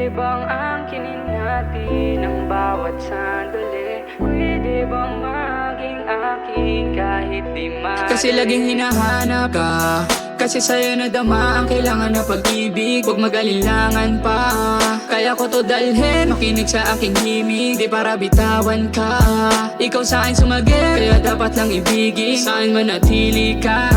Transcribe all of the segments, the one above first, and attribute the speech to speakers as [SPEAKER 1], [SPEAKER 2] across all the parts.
[SPEAKER 1] Pwede bang angkinin natin ang bawat sandali? Pwede bang maging akin kahit di madali?
[SPEAKER 2] Kasi laging hinahanap ka, kasi sa'yo nadama ang kailangan na pag-ibig. Huwag mag-alilangan pa, kaya ko to dalhin. Makinig sa aking himig, di para bitawan ka. Ikaw sa'kin sumagin, kaya dapat lang ibigin. Sa'kin manatili ka.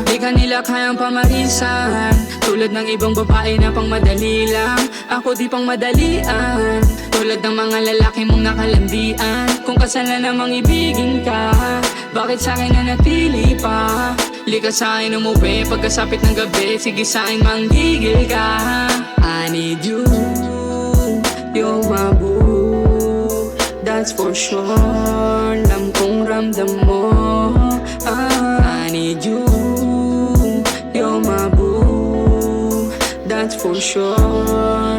[SPEAKER 2] Di ka nila kayang pamarisan, tulad ng ibang babae na pang madali lang. Ako di pang madalian, tulad ng mga lalaki mong nakalandian. Kung kasala namang ibigin ka, bakit sa'kin nanatili pa? Lika sa'kin umuwi pagkasapit ng gabi, sige sa'kin manggigil ka. I need you, you're my boo, that's for sure. Alam kong ramdam mo, I need you, you're my boo, that's for sure.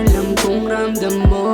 [SPEAKER 2] Alam kong ramdam mo,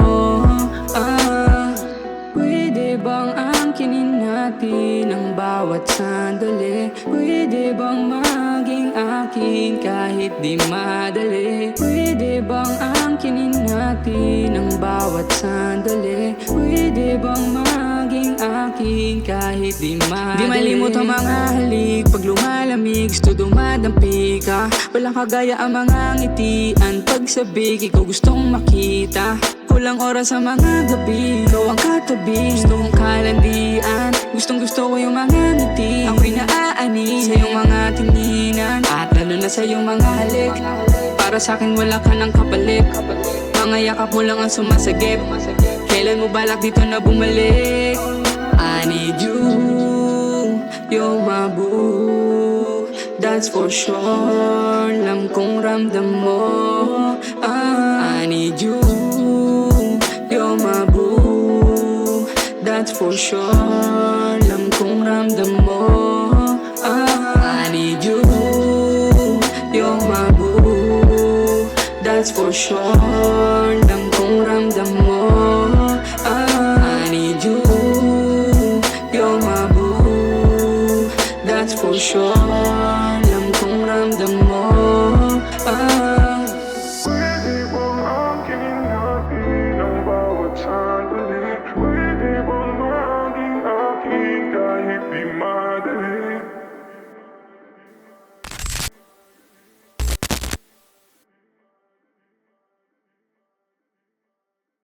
[SPEAKER 2] Pwede bang angkinin natin ang bawat sandali? Pwede bang maging akin kahit di madali? Pwede bang angkinin natin ang bawat sandali? Pwede bang maging akin kahit di madali? Di malimot ang mga halik pag lumalamig, gusto dumadampi ka. Walang kagaya ang mga ngitian, pagsabik ikaw gustong makita. Kulang oras sa mga gabi, ikaw ang katabi. Gusto kong kalandian, gustong gusto ko yung mga ngiti. Ako'y naaani sa iyong mga tinginan, at lalo na sa iyong mga halik. Para sa'kin wala ka ng kapalit, mga yakap mo lang ang sumasagip. Kailan mo balak dito na bumalik? I need you, you're my boo, that's for sure. Alam kong ramdam mo, I need you, you're my boo, that's for sure. Alam kong ramdam mo, I need you, you're my boo, that's for sure. Alam kong ramdam mo, I need you, you're my boo, that's for sure.